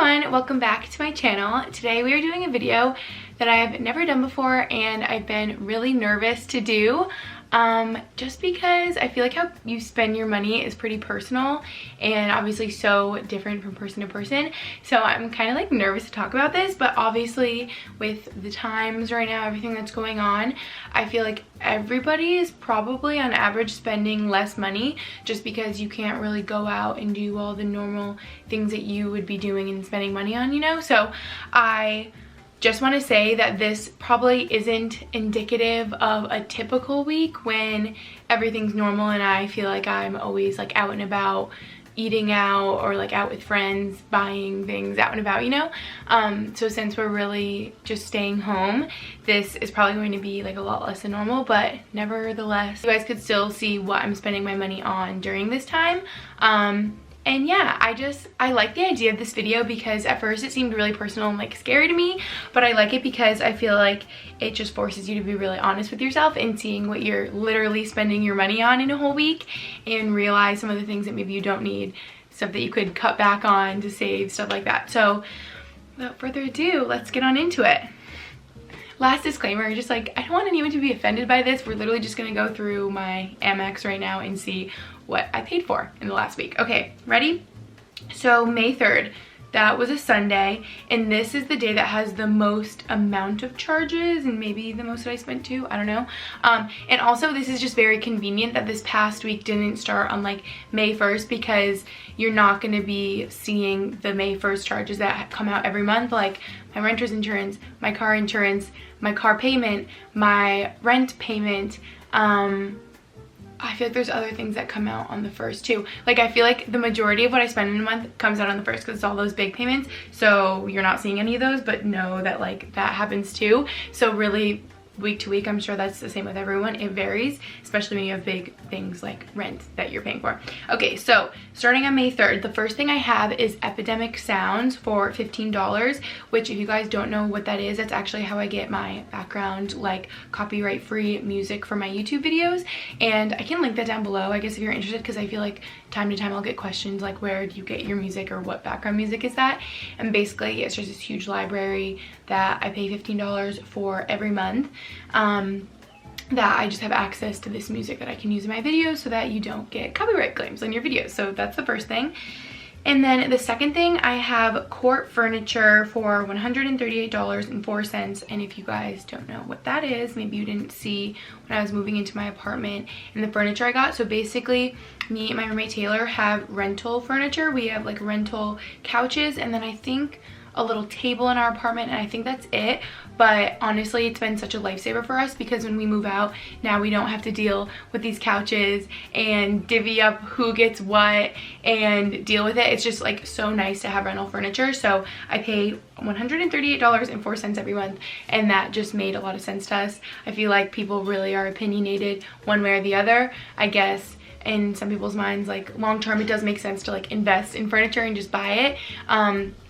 everyone, welcome back to my channel. Today we are doing a video that I've never done before and I've been really nervous to do just because I feel like how you spend your money is pretty personal and obviously so different from person to person. So I'm kind of like nervous to talk about this, but obviously with the times right now, everything that's going on, I feel like everybody is probably on average spending less money just because you can't really go out and do all the normal things that you would be doing and spending money on, you know? So I just want to say that this probably isn't indicative of a typical week when everything's normal and I feel like I'm always like out and about eating out or like out with friends buying things out and about, you know? So since we're really just staying home, this is probably going to be like a lot less than normal, but nevertheless you guys could still see what I'm spending my money on during this time. And yeah, I like the idea of this video because at first it seemed really personal and like scary to me, but I like it because I feel like it just forces you to be really honest with yourself and seeing what you're literally spending your money on in a whole week and realize some of the things that maybe you don't need, stuff that you could cut back on to save, stuff like that. So without further ado, let's get on into it. Last disclaimer, just like, I don't want anyone to be offended by this. We're literally just gonna go through my Amex right now and see what I paid for in the last week. Okay, ready? So May 3rd, that was a Sunday, and this is the day that has the most amount of charges and maybe the most that I spent too, I don't know. And also this is just very convenient that this past week didn't start on like May 1st because you're not gonna be seeing the May 1st charges that come out every month, like my renter's insurance, my car payment, my rent payment. I feel like there's other things that come out on the 1st too. Like I feel like the majority of what I spend in a month comes out on the 1st because it's all those big payments. So you're not seeing any of those, but know that like that happens too. So really week to week, I'm sure that's the same with everyone. It varies, especially when you have big things like rent that you're paying for. Okay, so starting on May 3rd, the first thing I have is Epidemic sounds for $15, which if you guys don't know what that is, that's actually how I get my background like copyright free music for my YouTube videos. And I can link that down below, I guess, if you're interested, because I feel like time to time I'll get questions like, where do you get your music or what background music is that? And basically it's just this huge library that I pay $15 for every month. That I just have access to this music that I can use in my videos so that you don't get copyright claims on your videos. So that's the first thing. And then the second thing, I have Court Furniture for $138.04. And if you guys don't know what that is, maybe you didn't see when I was moving into my apartment and the furniture I got. So basically, me and my roommate Taylor have rental furniture. We have like rental couches and then I think a little table in our apartment, and I think that's it. But honestly, it's been such a lifesaver for us because when we move out, now we don't have to deal with these couches and divvy up who gets what and deal with it. It's just like so nice to have rental furniture. So I pay $138.04 every month, and that just made a lot of sense to us. I feel like people really are opinionated one way or the other. I guess in some people's minds, like long term it does make sense to like invest in furniture and just buy it,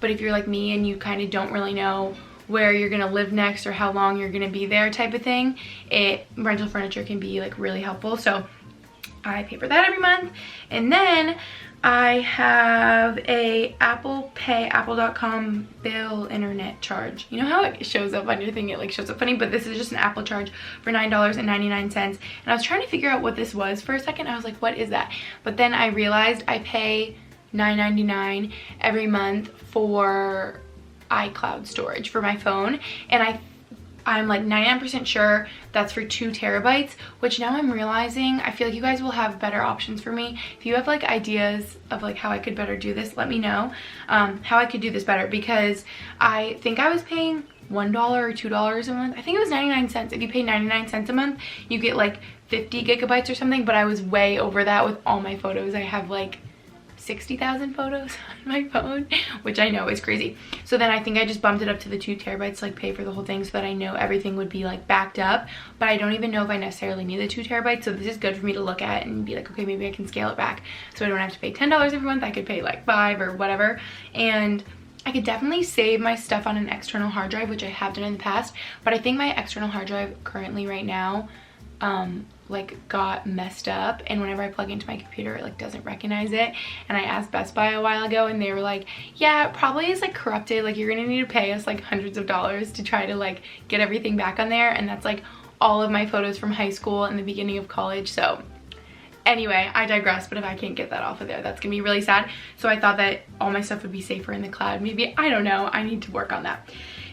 but if you're like me and you kind of don't really know where you're gonna live next or how long you're gonna be there type of thing, rental furniture can be like really helpful. So I pay for that every month. And then I have a Apple Pay, apple.com bill internet charge. You know how it shows up on your thing, it like shows up funny, but this is just an Apple charge for $9.99. And I was trying to figure out what this was for a second. I was like, what is that? But then I realized I pay $9.99 every month for iCloud storage for my phone, and I'm like 99% sure that's for 2 terabytes, which now I'm realizing I feel like you guys will have better options for me. If you have like ideas of like how I could better do this, let me know how I could do this better, because I think I was paying $1 or $2 a month. I think it was 99 cents. If you pay 99 cents a month, you get like 50 gigabytes or something, but I was way over that with all my photos. I have like 60,000 photos on my phone, which I know is crazy. So then I think I just bumped it up to the 2 terabytes to like pay for the whole thing so that I know everything would be like backed up, but I don't even know if I necessarily need the 2 terabytes. So this is good for me to look at and be like, okay, maybe I can scale it back so I don't have to pay $10 every month. I could pay like $5 or whatever. And I could definitely save my stuff on an external hard drive, which I have done in the past, but I think my external hard drive currently right now like got messed up, and whenever I plug into my computer it like doesn't recognize it. And I asked Best Buy a while ago and they were like, yeah, it probably is like corrupted, like you're gonna need to pay us like hundreds of dollars to try to like get everything back on there. And that's like all of my photos from high school and the beginning of college. So anyway, I digress, but if I can't get that off of there, that's gonna be really sad. So I thought that all my stuff would be safer in the cloud. Maybe, I don't know, I need to work on that.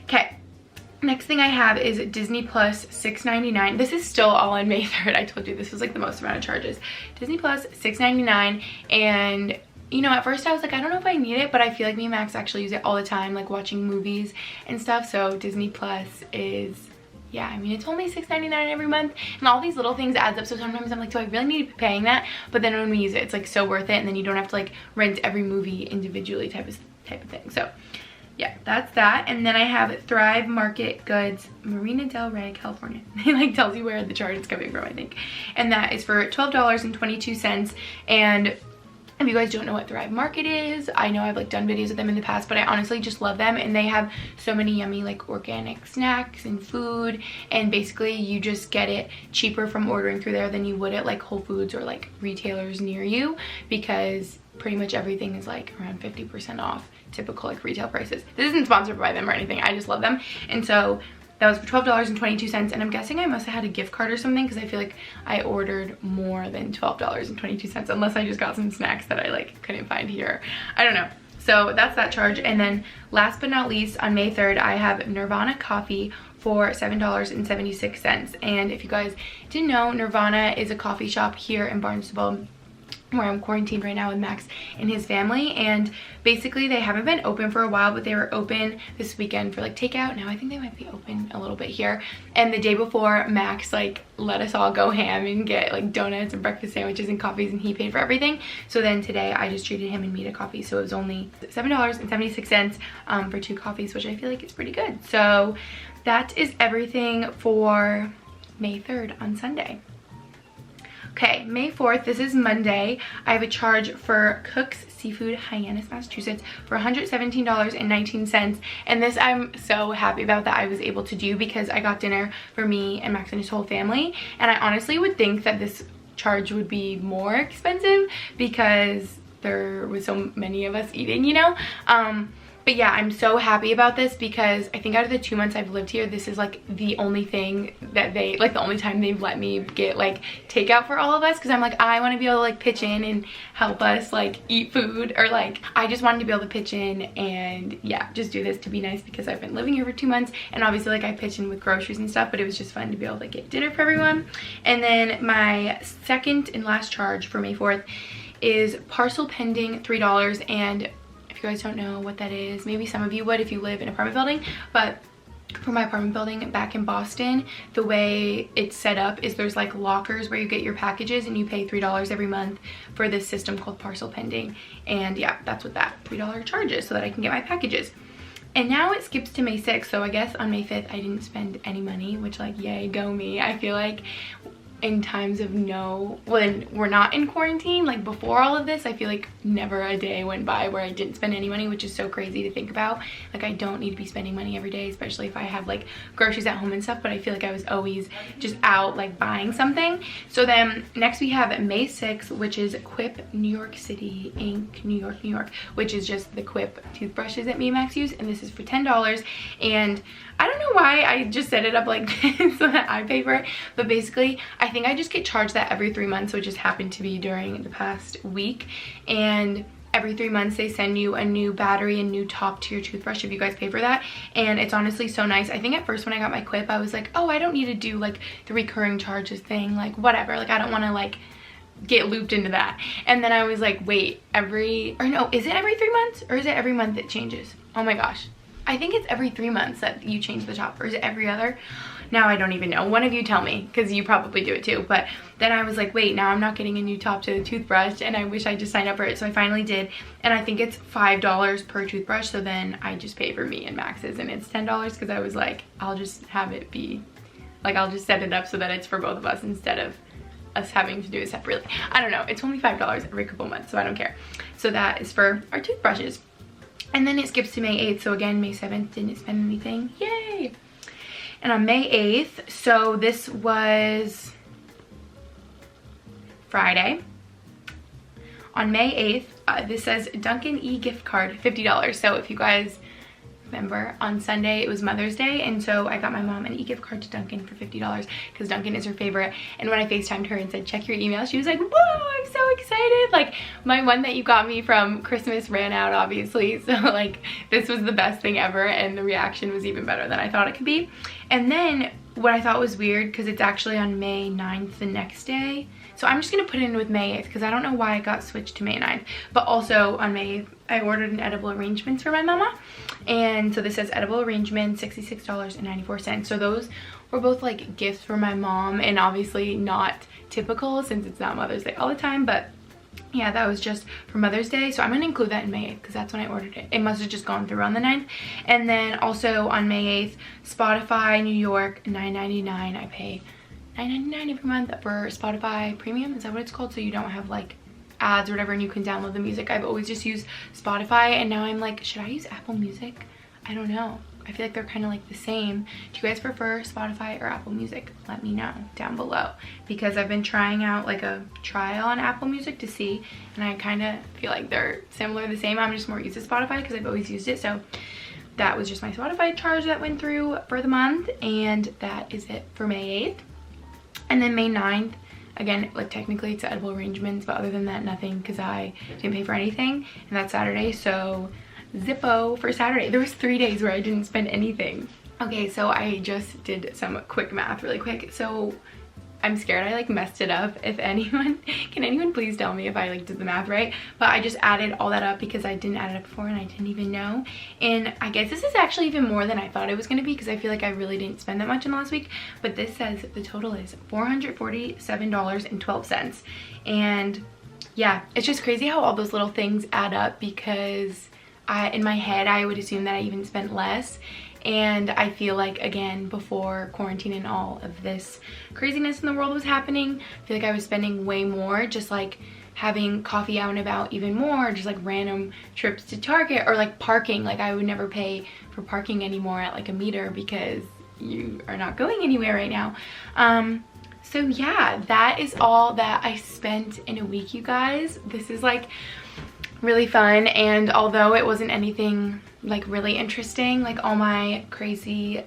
Okay, next thing I have is Disney Plus $6.99. This is still all on May 3rd. I told you this was like the most amount of charges. Disney Plus $6.99, and you know, at first I was like, I don't know if I need it, but I feel like me and Max actually use it all the time, like watching movies and stuff. So Disney Plus is, yeah, I mean, it's only $6.99 every month, and all these little things adds up. So sometimes I'm like, do I really need to be paying that? But then when we use it, it's like so worth it, and then you don't have to like rent every movie individually type of thing. So yeah, that's that. And then I have Thrive Market Goods, Marina Del Rey, California. It like tells you where the charge is coming from, I think. And that is for $12.22. And if you guys don't know what Thrive Market is, I know I've like done videos of them in the past, but I honestly just love them. And they have so many yummy like organic snacks and food, and basically you just get it cheaper from ordering through there than you would at like Whole Foods or like retailers near you, because pretty much everything is like around 50% off typical like retail prices. This isn't sponsored by them or anything, I just love them. And so that was for $12.22, and I'm guessing I must have had a gift card or something, because I feel like I ordered more than $12.22, unless I just got some snacks that I like couldn't find here. I don't know. So that's that charge. And then last but not least, on May 3rd, I have Nirvana Coffee for $7.76. And if you guys didn't know, Nirvana is a coffee shop here in Barnstable, where I'm quarantined right now with Max and his family. And basically they haven't been open for a while, but they were open this weekend for like takeout. Now I think they might be open a little bit here. And the day before, Max like let us all go ham and get like donuts and breakfast sandwiches and coffees, and he paid for everything. So then today I just treated him and me to coffee, so it was only $7.76 for 2 coffees, which I feel like is pretty good. So that is everything for May 3rd on Sunday. Okay, May 4th, this is Monday. I have a charge for Cook's Seafood, Hyannis, Massachusetts for $117.19. And this I'm so happy about that I was able to do, because I got dinner for me and Max and his whole family. And I honestly would think that this charge would be more expensive because there was so many of us eating, you know? But yeah, I'm so happy about this, because I think out of the 2 months I've lived here, this is like the only thing that they, like the only time they've let me get like takeout for all of us, because I'm like, I want to be able to like pitch in and help us like eat food, or like I just wanted to be able to pitch in and yeah, just do this to be nice, because I've been living here for 2 months, and obviously like I pitch in with groceries and stuff, but it was just fun to be able to get dinner for everyone. And then my second and last charge for May 4th is Parcel Pending, $3. And if you guys don't know what that is, maybe some of you would if you live in an apartment building, but for my apartment building back in Boston, the way it's set up is there's like lockers where you get your packages, and you pay $3 every month for this system called Parcel Pending. And yeah, that's what that $3 charge is, so that I can get my packages. And now it skips to May 6th, so I guess on May 5th I didn't spend any money, which like yay, go me. I feel like in times of when we're not in quarantine, like before all of this, I feel like never a day went by where I didn't spend any money, which is so crazy to think about. Like I don't need to be spending money every day, especially if I have like groceries at home and stuff, but I feel like I was always just out like buying something. So then next we have May 6th, which is Quip New York City Inc. New York, which is just the Quip toothbrushes that me and Max use, and this is for $10. And I don't know why I just set it up like this so that I pay for it, but basically I think I just get charged that every 3 months, so it just happened to be during the past week. And every 3 months they send you a new battery and new top to your toothbrush if you guys pay for that. And it's honestly so nice. I think at first when I got my Quip, I was like, oh, I don't need to do like the recurring charges thing, like whatever, like I don't want to like get looped into that. And then I was like, wait, is it every 3 months, or is it every month it changes? Oh my gosh, I think it's every 3 months that you change the top, or is it every other? Now I don't even know. One of you tell me, because you probably do it too. But then I was like, wait, now I'm not getting a new top to the toothbrush, and I wish I just signed up for it. So I finally did, and I think it's $5 per toothbrush. So then I just pay for me and Max's, and it's $10, because I was like, I'll just have it be like, I'll just set it up so that it's for both of us instead of us having to do it separately. I don't know, it's only $5 every couple months, so I don't care. So that is for our toothbrushes. And then it skips to May 8th, so again, May 7th didn't spend anything, yay! And on May 8th, so this was Friday. On May 8th, this says Dunkin' e-gift card, $50. So if you guys remember, on Sunday it was Mother's Day, and so I got my mom an e-gift card to Dunkin' for $50 because Dunkin' is her favorite. And when I FaceTimed her and said, check your email, she was like, whoa, I'm so excited. Like, my one that you got me from Christmas ran out, obviously. So like, this was the best thing ever, and the reaction was even better than I thought it could be. And then what I thought was weird, because it's actually on May 9th the next day. So I'm just gonna put it in with May 8th because I don't know why it got switched to May 9th. But also on May 8th, I ordered an edible arrangements for my mama. And so this says edible arrangements, $66.94. So those were both like gifts for my mom, and obviously not typical since it's not Mother's Day all the time, but yeah, that was just for Mother's Day. So I'm gonna include that in May 8th because that's when I ordered it. It must have just gone through on the 9th. And then also on May 8th, Spotify New York, $9.99. I pay $9.99 every month for Spotify Premium. Is that what it's called? So you don't have like ads or whatever, and you can download the music. I've always just used Spotify, and now I'm like, should I use Apple Music? I don't know. I feel like they're kind of like the same. Do you guys prefer Spotify or Apple Music? Let me know down below, because I've been trying out like a trial on Apple Music to see, and I kind of feel like they're similar, the same. I'm just more used to Spotify because I've always used it. So that was just my Spotify charge that went through for the month, and that is it for May 8th. And then May 9th, again, like technically it's edible arrangements, but other than that, nothing, because I didn't pay for anything, and that's Saturday. So Zippo for Saturday. There was 3 days where I didn't spend anything. Okay, so I just did some quick math really quick. So I'm scared I like messed it up. If anyone, can anyone please tell me if I like did the math right? But I just added all that up because I didn't add it up before and I didn't even know. And I guess this is actually even more than I thought it was gonna be, because I feel like I really didn't spend that much in the last week. But this says the total is $447.12. And yeah, it's just crazy how all those little things add up, because in my head I would assume that I even spent less. And I feel like, again, before quarantine and all of this craziness in the world was happening, I feel like I was spending way more, just like having coffee out and about even more, just like random trips to Target, or like parking. Like I would never pay for parking anymore at like a meter because you are not going anywhere right now. So yeah, that is all that I spent in a week, you guys. This is like really fun, and although it wasn't anything like really interesting, like all my crazy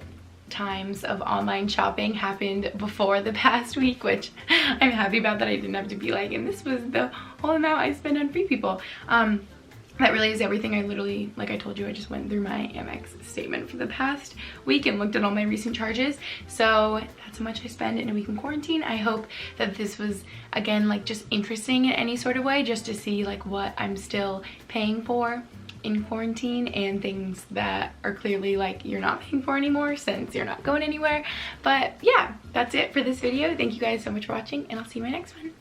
times of online shopping happened before the past week, which I'm happy about, that I didn't have to be like, and this was the whole amount I spent on Free People. That really is everything. I literally, like I told you, I just went through my Amex statement for the past week and looked at all my recent charges. So that's how much I spend in a week in quarantine. I hope that this was, again, like just interesting in any sort of way, just to see like what I'm still paying for in quarantine, and things that are clearly like you're not paying for anymore since you're not going anywhere. But yeah, that's it for this video. Thank you guys so much for watching, and I'll see you in my next one.